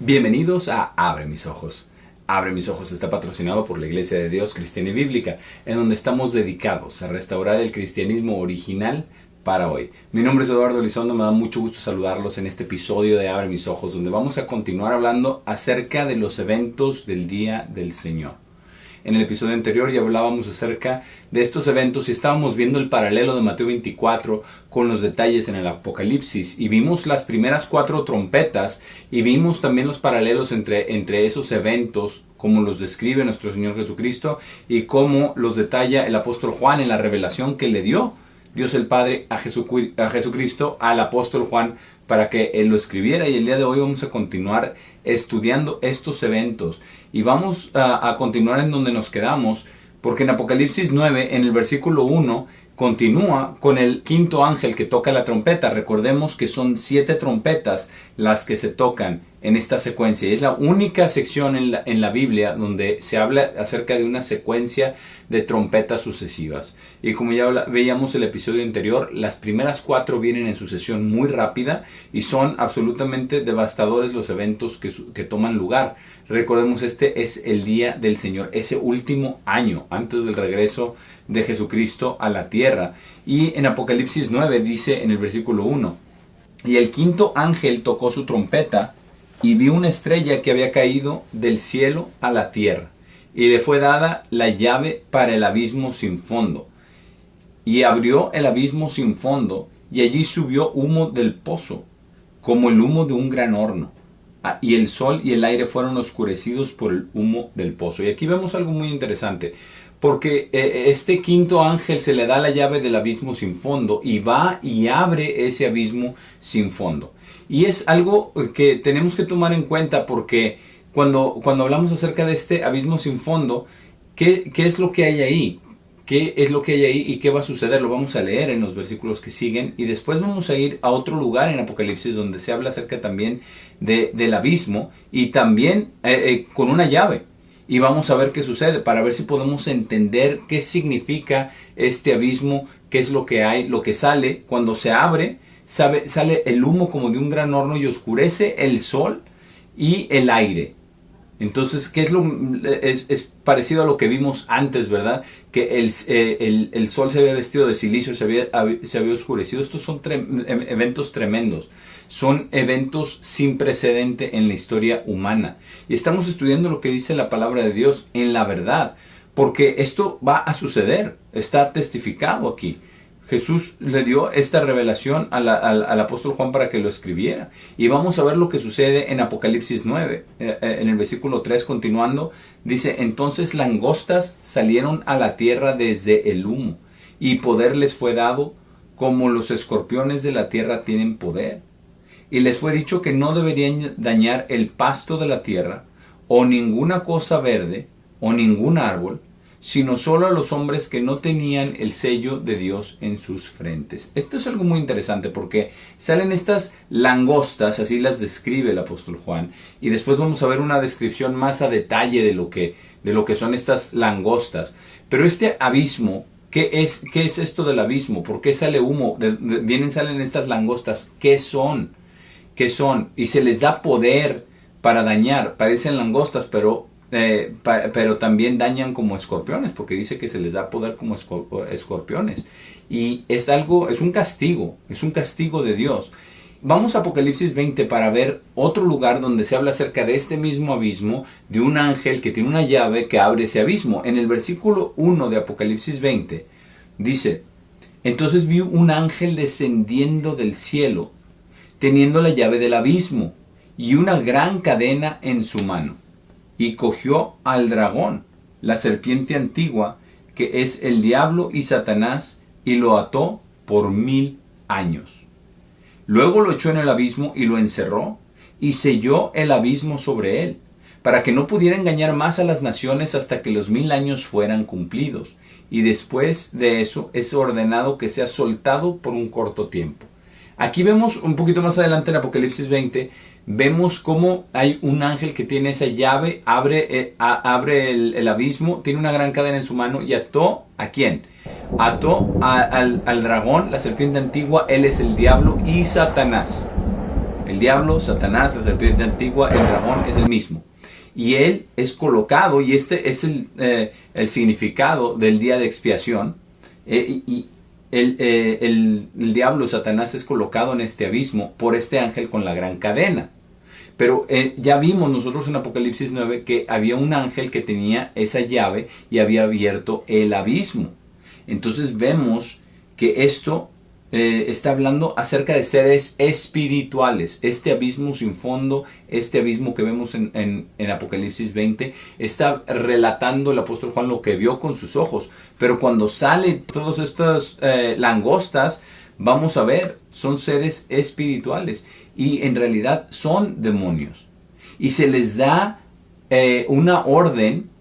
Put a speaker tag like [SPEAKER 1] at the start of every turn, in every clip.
[SPEAKER 1] Bienvenidos a Abre mis ojos. Abre mis ojos está patrocinado por la Iglesia de Dios Cristiana y Bíblica, en donde estamos dedicados a restaurar el cristianismo original para hoy. Mi nombre es Eduardo Elizondo, me da mucho gusto saludarlos en este episodio de Abre mis ojos, donde vamos a continuar hablando acerca de los eventos del Día del Señor. En el episodio anterior ya hablábamos acerca de estos eventos y estábamos viendo el paralelo de Mateo 24 con los detalles en el Apocalipsis y vimos las primeras 4 trompetas y vimos también los paralelos entre esos eventos, como los describe nuestro Señor Jesucristo y cómo los detalla el apóstol Juan en la revelación que le dio Dios el Padre a Jesucristo al apóstol Juan para que él lo escribiera. Y el día de hoy vamos a continuar estudiando estos eventos y vamos a continuar en donde nos quedamos, porque en Apocalipsis 9, en el versículo 1, continúa con el quinto ángel que toca la trompeta. Recordemos que son 7 trompetas las que se tocan en esta secuencia. Es la única sección en la Biblia donde se habla acerca de una secuencia de trompetas sucesivas. Y como ya veíamos el episodio anterior, las primeras 4 vienen en sucesión muy rápida y son absolutamente devastadores los eventos que toman lugar. Recordemos, este es el día del Señor, ese último año antes del regreso de Jesucristo a la tierra. Y en Apocalipsis 9 dice en el versículo 1: y el quinto ángel tocó su trompeta y vi una estrella que había caído del cielo a la tierra, y le fue dada la llave para el abismo sin fondo. Y abrió el abismo sin fondo, y allí subió humo del pozo, como el humo de un gran horno. Y el sol y el aire fueron oscurecidos por el humo del pozo. Y aquí vemos algo muy interesante, porque este quinto ángel se le da la llave del abismo sin fondo y va y abre ese abismo sin fondo. Y es algo que tenemos que tomar en cuenta, porque cuando hablamos acerca de este abismo sin fondo, ¿qué es lo que hay ahí? ¿Qué es lo que hay ahí y qué va a suceder? Lo vamos a leer en los versículos que siguen y después vamos a ir a otro lugar en Apocalipsis donde se habla acerca también del abismo y también con una llave. Y vamos a ver qué sucede para ver si podemos entender qué significa este abismo, qué es lo que hay, lo que sale. Cuando se abre, sale el humo como de un gran horno y oscurece el sol y el aire. Entonces, ¿qué es parecido a lo que vimos antes, ¿verdad? Que el sol se había vestido de silicio, se había oscurecido. Estos son eventos tremendos. Son eventos sin precedente en la historia humana. Y estamos estudiando lo que dice la palabra de Dios en la verdad, porque esto va a suceder. Está testificado aquí. Jesús le dio esta revelación al apóstol Juan para que lo escribiera. Y vamos a ver lo que sucede en Apocalipsis 9. En el versículo 3, continuando, dice: entonces langostas salieron a la tierra desde el humo, y poder les fue dado, como los escorpiones de la tierra tienen poder. Y les fue dicho que no deberían dañar el pasto de la tierra, o ninguna cosa verde, o ningún árbol, sino solo a los hombres que no tenían el sello de Dios en sus frentes. Esto es algo muy interesante, porque salen estas langostas, así las describe el apóstol Juan, y después vamos a ver una descripción más a detalle de lo que son estas langostas. Pero este abismo, ¿qué es esto del abismo? ¿Por qué sale humo? Salen estas langostas. ¿Qué son? ¿Qué son? Y se les da poder para dañar. Parecen langostas, pero también dañan como escorpiones, porque dice que se les da poder como escorpiones. Y es un castigo de Dios. Vamos a Apocalipsis 20 para ver otro lugar donde se habla acerca de este mismo abismo, de un ángel que tiene una llave que abre ese abismo. En el versículo 1 de Apocalipsis 20 dice: entonces vi un ángel descendiendo del cielo, teniendo la llave del abismo y una gran cadena en su mano. Y cogió al dragón, la serpiente antigua, que es el diablo y Satanás, y lo ató por 1000 años. Luego lo echó en el abismo y lo encerró, y selló el abismo sobre él, para que no pudiera engañar más a las naciones hasta que los 1000 años fueran cumplidos. Y después de eso es ordenado que sea soltado por un corto tiempo. Aquí vemos un poquito más adelante en Apocalipsis 20, vemos cómo hay un ángel que tiene esa llave, abre el abismo, tiene una gran cadena en su mano y ató ¿a quién? Ató al dragón, la serpiente antigua, él es el diablo y Satanás. El diablo, Satanás, la serpiente antigua, el dragón es el mismo. Y él es colocado, y este es el significado del día de expiación. Y el diablo, Satanás, es colocado en este abismo por este ángel con la gran cadena. Pero ya vimos nosotros en Apocalipsis 9 que había un ángel que tenía esa llave y había abierto el abismo. Entonces vemos que esto está hablando acerca de seres espirituales. Este abismo sin fondo, este abismo que vemos en Apocalipsis 20, está relatando el apóstol Juan lo que vio con sus ojos. Pero cuando salen todas estas langostas, vamos a ver, son seres espirituales y en realidad son demonios. Y se les da una orden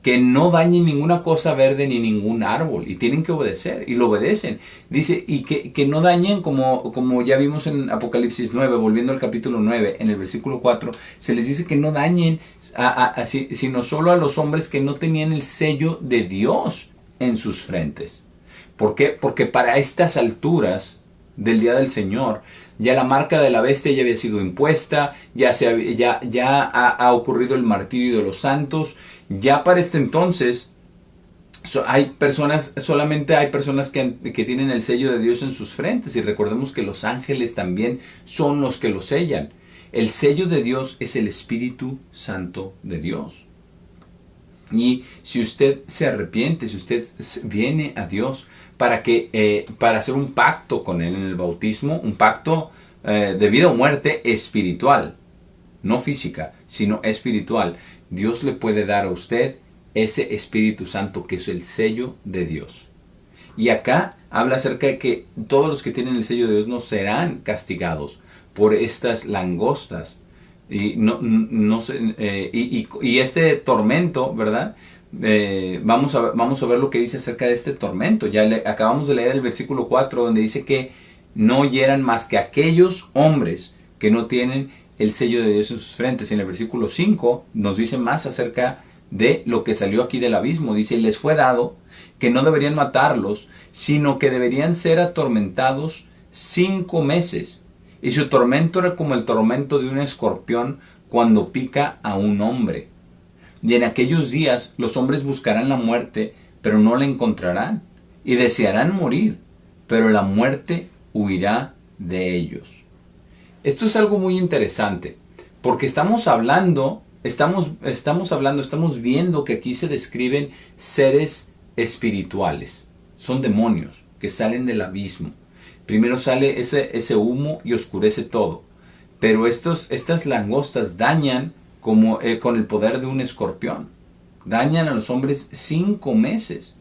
[SPEAKER 1] que no dañen ninguna cosa verde ni ningún árbol, y tienen que obedecer, y lo obedecen. Dice, y que no dañen, como ya vimos en Apocalipsis 9, volviendo al capítulo 9, en el versículo 4, se les dice que no dañen sino solo a los hombres que no tenían el sello de Dios en sus frentes. ¿Por qué? Porque para estas alturas del día del Señor, ya la marca de la bestia ya había sido impuesta, ya ha ocurrido el martirio de los santos. Ya para este entonces solamente hay personas que tienen el sello de Dios en sus frentes, y recordemos que los ángeles también son los que lo sellan. El sello de Dios es el Espíritu Santo de Dios. Y si usted se arrepiente, si usted viene a Dios para hacer un pacto con Él en el bautismo, un pacto de vida o muerte espiritual, no física, sino espiritual, Dios le puede dar a usted ese Espíritu Santo que es el sello de Dios. Y acá habla acerca de que todos los que tienen el sello de Dios no serán castigados por estas langostas. Y este tormento, ¿verdad? Vamos a ver lo que dice acerca de este tormento. Acabamos de leer el versículo 4, donde dice que no hieran más que aquellos hombres que no tienen el sello de Dios en sus frentes. En el versículo 5 nos dice más acerca de lo que salió aquí del abismo. Dice, les fue dado que no deberían matarlos, sino que deberían ser atormentados 5 meses. Y su tormento era como el tormento de un escorpión cuando pica a un hombre. Y en aquellos días los hombres buscarán la muerte, pero no la encontrarán. Y desearán morir, pero la muerte huirá de ellos. Esto es algo muy interesante, porque estamos viendo que aquí se describen seres espirituales. Son demonios que salen del abismo. Primero sale ese humo y oscurece todo. Pero estas langostas dañan con el poder de un escorpión. Dañan a los hombres 5 meses.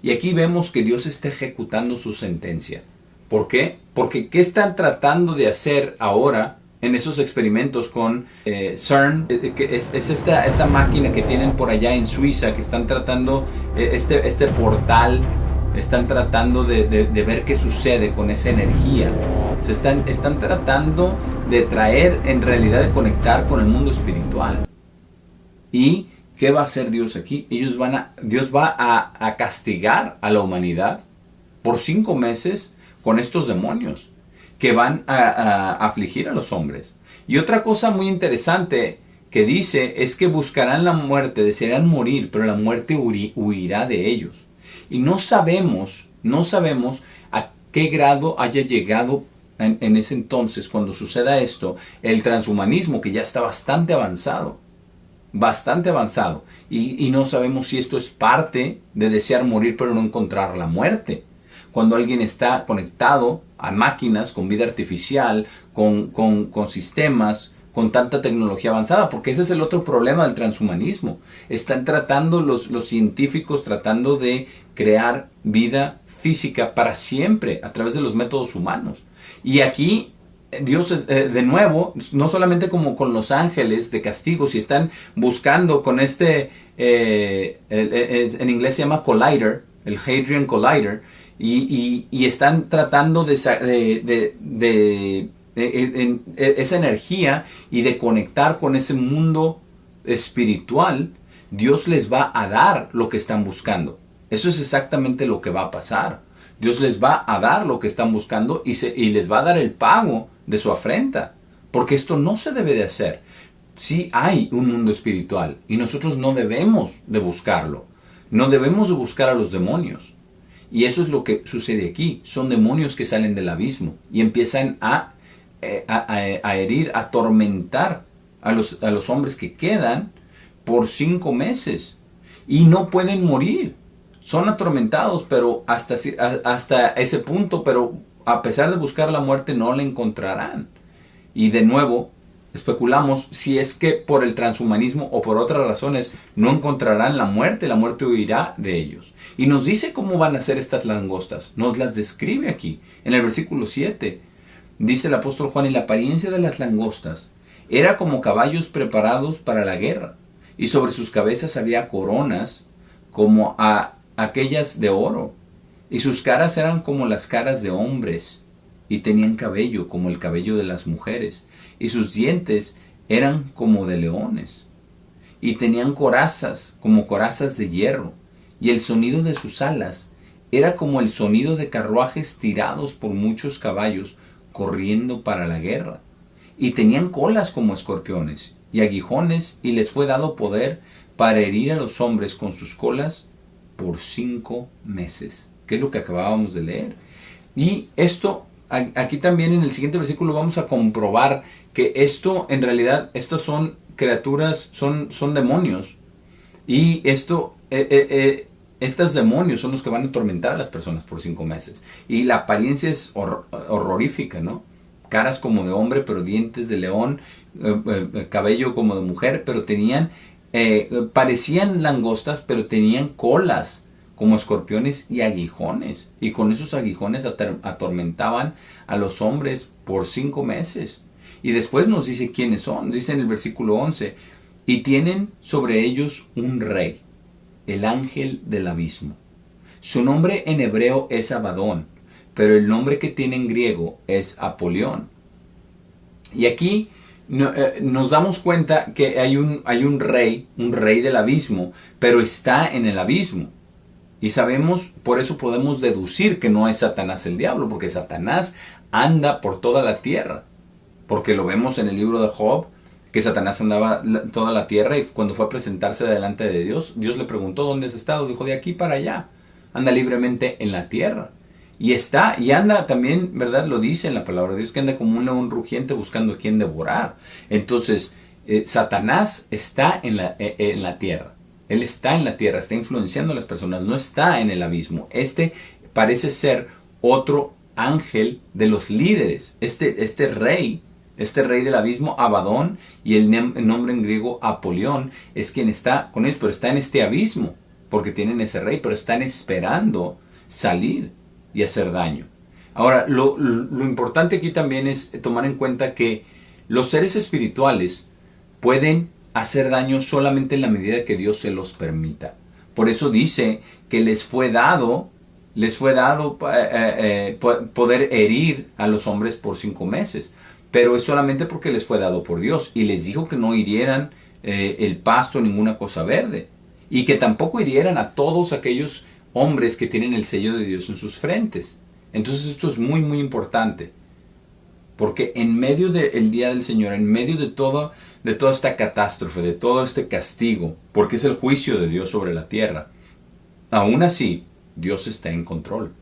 [SPEAKER 1] Y aquí vemos que Dios está ejecutando su sentencia. ¿Por qué? Porque ¿qué están tratando de hacer ahora en esos experimentos con CERN? Que es esta máquina que tienen por allá en Suiza, que están tratando, este portal, están tratando de ver qué sucede con esa energía. Se están tratando de traer, en realidad, de conectar con el mundo espiritual. ¿Y qué va a hacer Dios aquí? Dios va a castigar a la humanidad por 5 meses con estos demonios que van a afligir a los hombres. Y otra cosa muy interesante que dice es que buscarán la muerte, desearán morir, pero la muerte huirá de ellos. Y no sabemos a qué grado haya llegado en ese entonces, cuando suceda esto, el transhumanismo, que ya está bastante avanzado. Y no sabemos si esto es parte de desear morir pero no encontrar la muerte. Cuando alguien está conectado a máquinas con vida artificial, con sistemas, con tanta tecnología avanzada, porque ese es el otro problema del transhumanismo. Están tratando los científicos tratando de crear vida física para siempre a través de los métodos humanos. Y aquí Dios, de nuevo, no solamente como con los ángeles de castigo, si están buscando con en inglés se llama Collider, el Hadron Collider, y están tratando de esa energía y de conectar con ese mundo espiritual. Dios les va a dar lo que están buscando. Eso es exactamente lo que va a pasar. Dios les va a dar lo que están buscando y les va a dar el pago de su afrenta. porque esto no se debe de hacer. Sí hay un mundo espiritual y nosotros no debemos de buscarlo. No debemos de buscar a los demonios. Y eso es lo que sucede aquí. Son demonios que salen del abismo y empiezan a herir, a atormentar a los hombres que quedan por 5 meses. Y no pueden morir. Son atormentados, pero hasta ese punto, pero a pesar de buscar la muerte no la encontrarán. Y de nuevo, especulamos si es que por el transhumanismo o por otras razones no encontrarán la muerte huirá de ellos. Y nos dice cómo van a ser estas langostas, nos las describe aquí, en el versículo 7. Dice el apóstol Juan, y la apariencia de las langostas era como caballos preparados para la guerra, y sobre sus cabezas había coronas como aquellas de oro, y sus caras eran como las caras de hombres, y tenían cabello como el cabello de las mujeres, y sus dientes eran como de leones, y tenían corazas como corazas de hierro, y el sonido de sus alas era como el sonido de carruajes tirados por muchos caballos corriendo para la guerra, y tenían colas como escorpiones, y aguijones, y les fue dado poder para herir a los hombres con sus colas por 5 meses, que es lo que acabábamos de leer. Y esto, aquí también en el siguiente versículo vamos a comprobar que esto, en realidad, estos son criaturas, son demonios. Y estos demonios son los que van a atormentar a las personas por 5 meses. Y la apariencia es horrorífica, ¿no? Caras como de hombre, pero dientes de león, cabello como de mujer, pero parecían langostas, pero tenían colas como escorpiones y aguijones. Y con esos aguijones atormentaban a los hombres por 5 meses. Y después nos dice quiénes son. Dice en el versículo 11, y tienen sobre ellos un rey, el ángel del abismo. Su nombre en hebreo es Abadón, pero el nombre que tiene en griego es Apolión. Y aquí nos damos cuenta que hay un rey del abismo, pero está en el abismo. Y sabemos, por eso podemos deducir que no es Satanás el diablo, porque Satanás anda por toda la tierra. Porque lo vemos en el libro de Job, que Satanás andaba toda la tierra y cuando fue a presentarse delante de Dios, Dios le preguntó dónde has estado. Dijo, de aquí para allá. Anda libremente en la tierra. Y anda también, ¿verdad? Lo dice en la palabra de Dios, que anda como un león rugiente buscando a quien devorar. Entonces, Satanás está en la tierra. Él está en la tierra, está influenciando a las personas, no está en el abismo. Este parece ser otro ángel de los líderes. Este rey del abismo, Abadón, y el nombre en griego Apolión, es quien está con ellos, pero está en este abismo, porque tienen ese rey, pero están esperando salir y hacer daño. Ahora, lo importante aquí también es tomar en cuenta que los seres espirituales pueden hacer daño solamente en la medida que Dios se los permita. Por eso dice que les fue dado poder herir a los hombres por 5 meses. Pero es solamente porque les fue dado por Dios. Y les dijo que no hirieran el pasto, ninguna cosa verde. Y que tampoco hirieran a todos aquellos hombres que tienen el sello de Dios en sus frentes. Entonces esto es muy, muy importante. Porque en medio del día del Señor, en medio de toda esta catástrofe, de todo este castigo, porque es el juicio de Dios sobre la tierra, aún así, Dios está en control.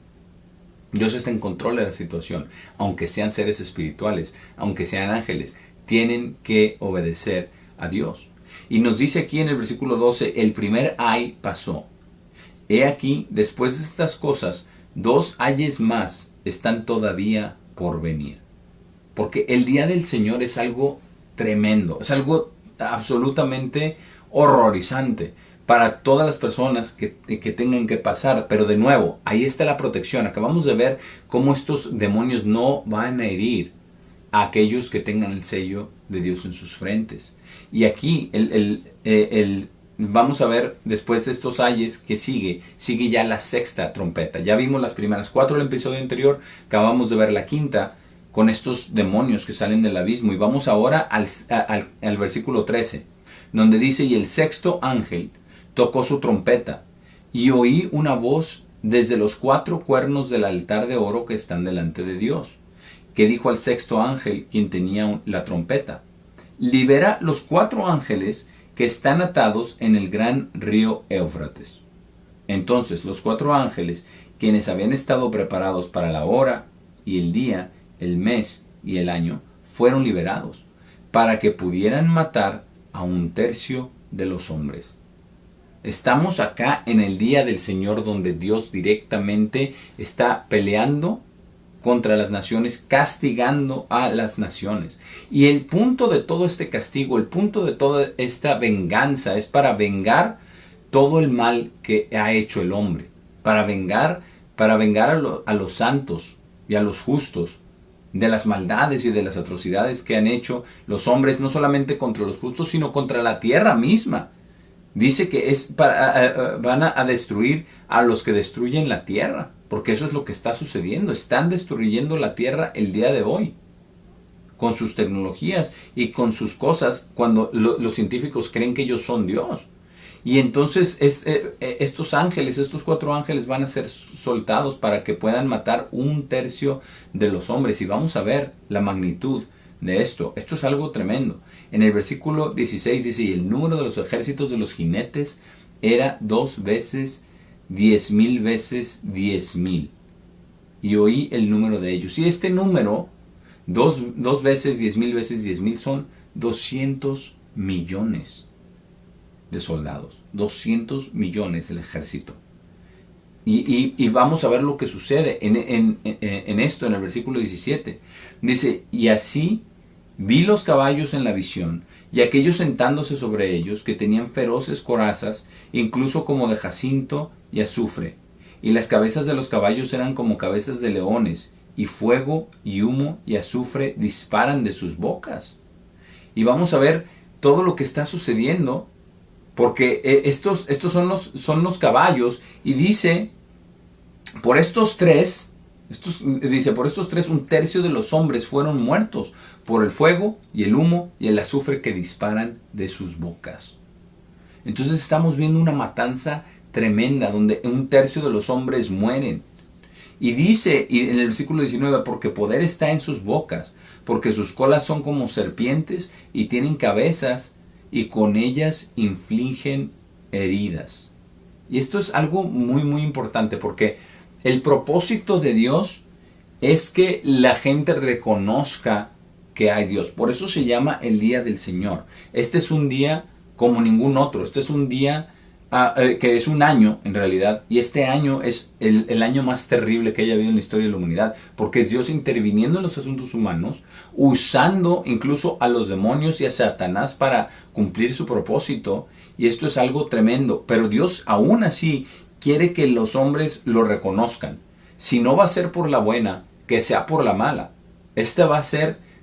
[SPEAKER 1] Dios está en control de la situación. Aunque sean seres espirituales, aunque sean ángeles, tienen que obedecer a Dios. Y nos dice aquí en el versículo 12, el primer ay pasó. He aquí, después de estas cosas, 2 ayes más están todavía por venir. Porque el día del Señor es algo tremendo, es algo absolutamente horrorizante para todas las personas que tengan que pasar. Pero de nuevo, ahí está la protección. Acabamos de ver cómo estos demonios no van a herir a aquellos que tengan el sello de Dios en sus frentes. Y aquí vamos a ver después de estos ayes que sigue ya la 6ª trompeta. Ya vimos las primeras 4 del episodio anterior, acabamos de ver la 5ª con estos demonios que salen del abismo. Y vamos ahora al versículo 13, donde dice, y el 6º ángel tocó su trompeta, y oí una voz desde los 4 cuernos del altar de oro que están delante de Dios, que dijo al sexto ángel, quien tenía la trompeta: libera los 4 ángeles que están atados en el gran río Éufrates. Entonces los 4 ángeles, quienes habían estado preparados para la hora y el día, el mes y el año, fueron liberados, para que pudieran matar a 1/3 de los hombres. Estamos acá en el día del Señor, donde Dios directamente está peleando contra las naciones, castigando a las naciones. Y el punto de todo este castigo, el punto de toda esta venganza, es para vengar todo el mal que ha hecho el hombre, para vengar a los santos y a los justos de las maldades y de las atrocidades que han hecho los hombres, no solamente contra los justos, sino contra la tierra misma. Dice que van a destruir a los que destruyen la tierra, porque eso es lo que está sucediendo. Están destruyendo la tierra el día de hoy, con sus tecnologías y con sus cosas, cuando los científicos creen que ellos son Dios. Y entonces estos ángeles, estos 4 ángeles van a ser soltados para que puedan matar 1/3 de los hombres. Y vamos a ver la magnitud de esto. Esto es algo tremendo. En el versículo 16 dice: y el número de los ejércitos de los jinetes era 2 veces 10,000 veces 10,000. Y oí el número de ellos. Y este número, 2 veces 10,000 veces 10,000, son 200 millones de soldados. 200 millones el ejército. Y vamos a ver lo que sucede en esto, en el versículo 17. Dice: y así vi los caballos en la visión, y aquellos sentándose sobre ellos, que tenían feroces corazas, incluso como de jacinto y azufre. Y las cabezas de los caballos eran como cabezas de leones, y fuego y humo y azufre disparan de sus bocas. Y vamos a ver todo lo que está sucediendo, porque estos son los caballos, y dice: por estos tres, por estos tres 1/3 de los hombres fueron muertos por el fuego y el humo y el azufre que disparan de sus bocas. Entonces estamos viendo una matanza tremenda, donde 1/3 de los hombres mueren. Y dice en el versículo 19: porque poder está en sus bocas, porque sus colas son como serpientes y tienen cabezas, y con ellas infligen heridas. Y esto es algo muy muy importante, porque el propósito de Dios es que la gente reconozca que hay Dios. Por eso se llama el día del Señor. Este es un día como ningún otro. Este es un día que es un año en realidad, y este año es el año más terrible que haya habido en la historia de la humanidad, porque es Dios interviniendo en los asuntos humanos, usando incluso a los demonios y a Satanás para cumplir su propósito. Y esto es algo tremendo, pero Dios aún así quiere que los hombres lo reconozcan. Si no va a ser por la buena, que sea por la mala.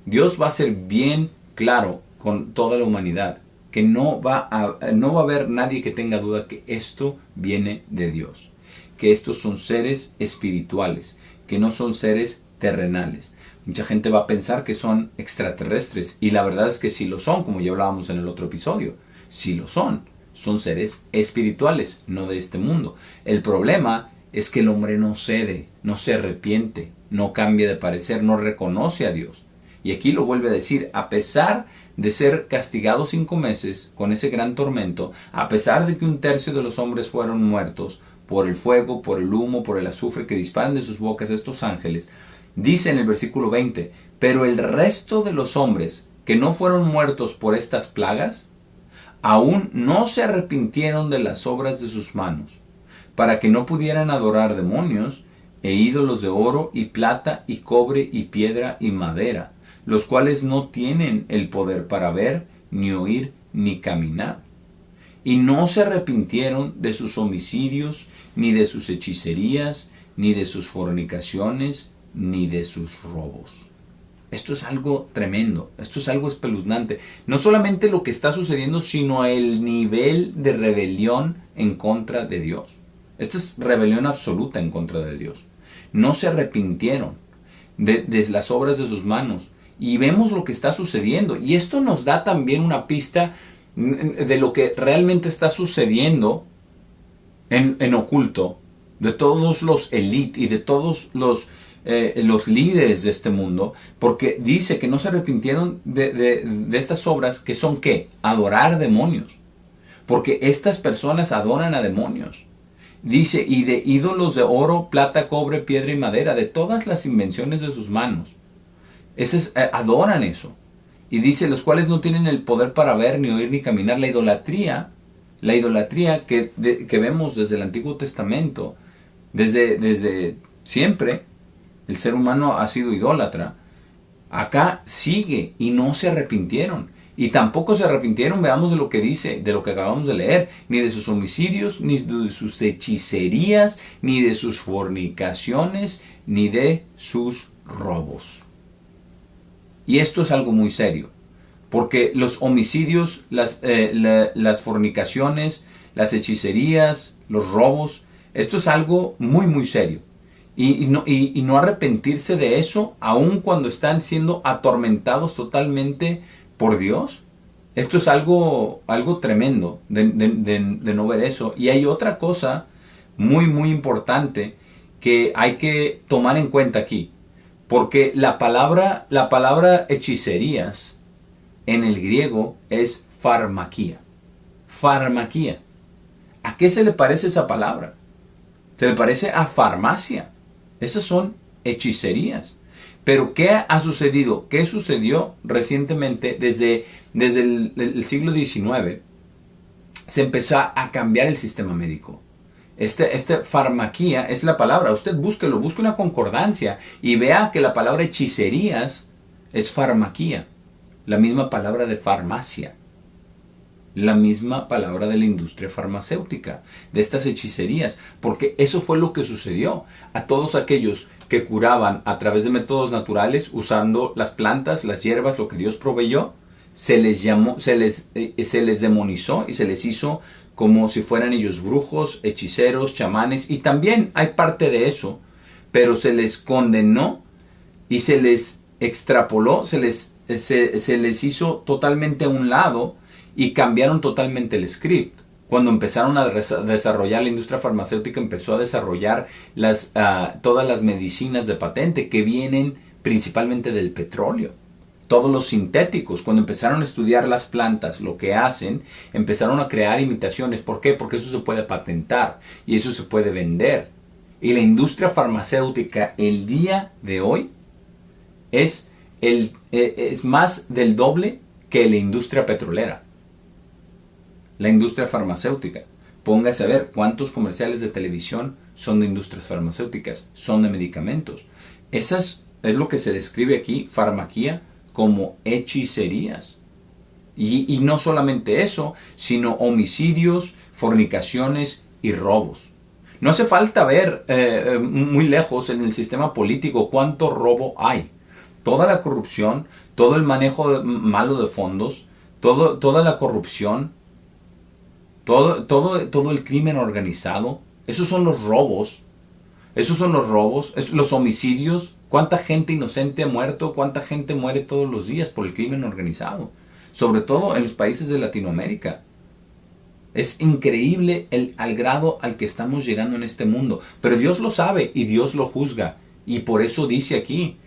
[SPEAKER 1] Dios va a ser bien claro con toda la humanidad, que no va a haber nadie que tenga duda que esto viene de Dios, que estos son seres espirituales, que no son seres terrenales. Mucha gente va a pensar que son extraterrestres, y la verdad es que sí lo son, como ya hablábamos en el otro episodio. Sí lo son seres espirituales, no de este mundo. El problema es que el hombre no cede, no se arrepiente, no cambia de parecer, no reconoce a Dios. Y aquí lo vuelve a decir: a pesar de ser castigados 5 meses con ese gran tormento, a pesar de que 1/3 de los hombres fueron muertos por el fuego, por el humo, por el azufre que disparan de sus bocas estos ángeles, dice en el versículo 20: pero el resto de los hombres que no fueron muertos por estas plagas, aún no se arrepintieron de las obras de sus manos, para que no pudieran adorar demonios e ídolos de oro y plata y cobre y piedra y madera, los cuales no tienen el poder para ver, ni oír, ni caminar. Y no se arrepintieron de sus homicidios, ni de sus hechicerías, ni de sus fornicaciones, ni de sus robos. Esto es algo tremendo, esto es algo espeluznante. No solamente lo que está sucediendo, sino el nivel de rebelión en contra de Dios. Esta es rebelión absoluta en contra de Dios. No se arrepintieron de las obras de sus manos. Y vemos lo que está sucediendo. Y esto nos da también una pista de lo que realmente está sucediendo en oculto, de todos los élite y de todos los los líderes de este mundo, porque dice que no se arrepintieron de estas obras que son ¿qué? Adorar demonios. Porque estas personas adoran a demonios. Dice, y de ídolos de oro, plata, cobre, piedra y madera, de todas las invenciones de sus manos. Adoran eso. Y dice, los cuales no tienen el poder para ver, ni oír, ni caminar. La idolatría que vemos desde el Antiguo Testamento, desde siempre, el ser humano ha sido idólatra. Acá sigue y no se arrepintieron. Y tampoco se arrepintieron, veamos de lo que dice, de lo que acabamos de leer, ni de sus homicidios, ni de sus hechicerías, ni de sus fornicaciones, ni de sus robos. Y esto es algo muy serio, porque los homicidios, las fornicaciones, las hechicerías, los robos, esto es algo muy muy serio. Y no arrepentirse de eso, aun cuando están siendo atormentados totalmente por Dios. Esto es algo tremendo de no ver eso. Y hay otra cosa muy muy importante que hay que tomar en cuenta aquí. Porque la palabra hechicerías en el griego es farmaquía. Farmaquía. ¿A qué se le parece esa palabra? Se le parece a farmacia. Esas son hechicerías. Pero ¿qué ha sucedido? ¿Qué sucedió recientemente desde el siglo XIX? Se empezó a cambiar el sistema médico. Farmaquía es la palabra. Usted busque una concordancia y vea que la palabra hechicerías es farmaquía. La misma palabra de farmacia. La misma palabra de la industria farmacéutica, de estas hechicerías, porque eso fue lo que sucedió a todos aquellos que curaban a través de métodos naturales, usando las plantas, las hierbas, lo que Dios proveyó. Se les demonizó y se les hizo como si fueran ellos brujos, hechiceros, chamanes, y también hay parte de eso, pero se les condenó y se les extrapoló, se les hizo totalmente a un lado y cambiaron totalmente el script. Cuando empezaron a desarrollar la industria farmacéutica, empezó a desarrollar todas las medicinas de patente que vienen principalmente del petróleo. Todos los sintéticos, cuando empezaron a estudiar las plantas, lo que hacen, empezaron a crear imitaciones. ¿Por qué? Porque eso se puede patentar y eso se puede vender. Y la industria farmacéutica el día de hoy es más del doble que la industria petrolera. La industria farmacéutica. Póngase a ver cuántos comerciales de televisión son de industrias farmacéuticas, son de medicamentos. Es lo que se describe aquí, farmaquía, como hechicerías. Y no solamente eso, sino homicidios, fornicaciones y robos. No hace falta ver muy lejos en el sistema político cuánto robo hay. Toda la corrupción, todo el manejo malo de fondos, toda la corrupción, todo el crimen organizado, esos son los robos, los homicidios. ¿Cuánta gente inocente ha muerto? ¿Cuánta gente muere todos los días por el crimen organizado? Sobre todo en los países de Latinoamérica. Es increíble al grado al que estamos llegando en este mundo. Pero Dios lo sabe y Dios lo juzga. Y por eso dice aquí,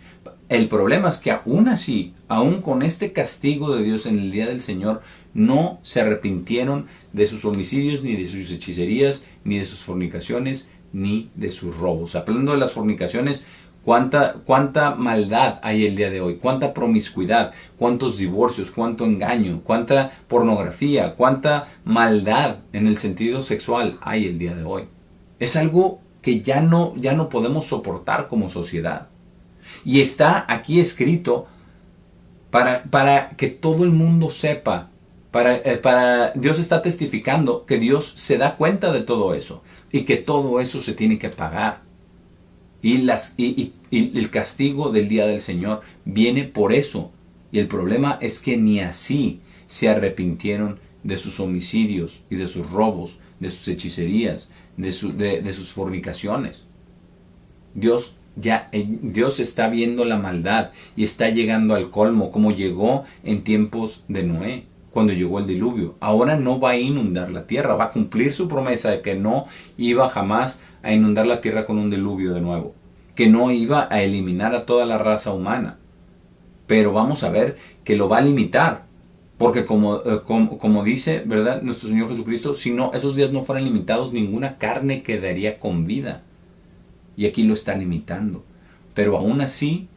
[SPEAKER 1] el problema es que aún así, aún con este castigo de Dios en el día del Señor, no se arrepintieron de sus homicidios, ni de sus hechicerías, ni de sus fornicaciones, ni de sus robos. Hablando de las fornicaciones, cuánta maldad hay el día de hoy, cuánta promiscuidad, cuántos divorcios, cuánto engaño, cuánta pornografía, cuánta maldad en el sentido sexual hay el día de hoy. Es algo que ya no podemos soportar como sociedad. Y está aquí escrito para que todo el mundo sepa. Dios está testificando que Dios se da cuenta de todo eso y que todo eso se tiene que pagar. Y el castigo del día del Señor viene por eso. Y el problema es que ni así se arrepintieron de sus homicidios y de sus robos, de sus hechicerías, de sus fornicaciones. Dios está viendo la maldad y está llegando al colmo, como llegó en tiempos de Noé, cuando llegó el diluvio. Ahora no va a inundar la tierra, va a cumplir su promesa de que no iba jamás a inundar la tierra con un diluvio de nuevo. que no iba a eliminar a toda la raza humana, pero vamos a ver que lo va a limitar, porque como dice, ¿verdad?, nuestro Señor Jesucristo, si no, esos días no fueran limitados, ninguna carne quedaría con vida. Y aquí lo está limitando. Pero aún así,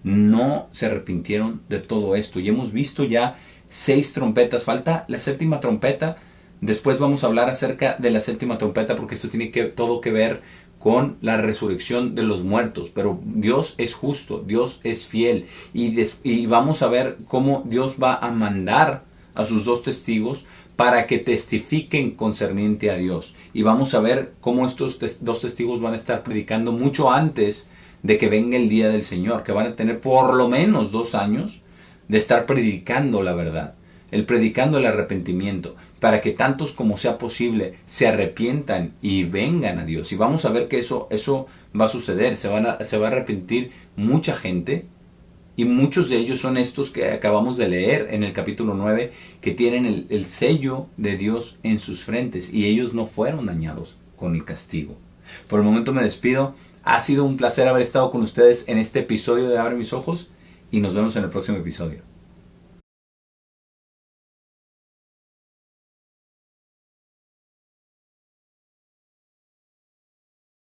[SPEAKER 1] no se arrepintieron de todo esto. Y hemos visto ya 6 trompetas. Falta la 7ª trompeta. Después vamos a hablar acerca de la 7ª trompeta, porque esto tiene todo que ver con la resurrección de los muertos. Pero Dios es justo, Dios es fiel. Y vamos a ver cómo Dios va a mandar a sus 2 testigos para que testifiquen concerniente a Dios. Y vamos a ver cómo estos 2 testigos van a estar predicando mucho antes de que venga el día del Señor, que van a tener por lo menos 2 años de estar predicando la verdad, predicando el arrepentimiento, para que tantos como sea posible se arrepientan y vengan a Dios. Y vamos a ver que eso va a suceder, se va a arrepentir mucha gente. Y muchos de ellos son estos que acabamos de leer en el capítulo 9, que tienen el sello de Dios en sus frentes, y ellos no fueron dañados con el castigo. Por el momento me despido. Ha sido un placer haber estado con ustedes en este episodio de Abre mis ojos, y nos vemos en el próximo episodio.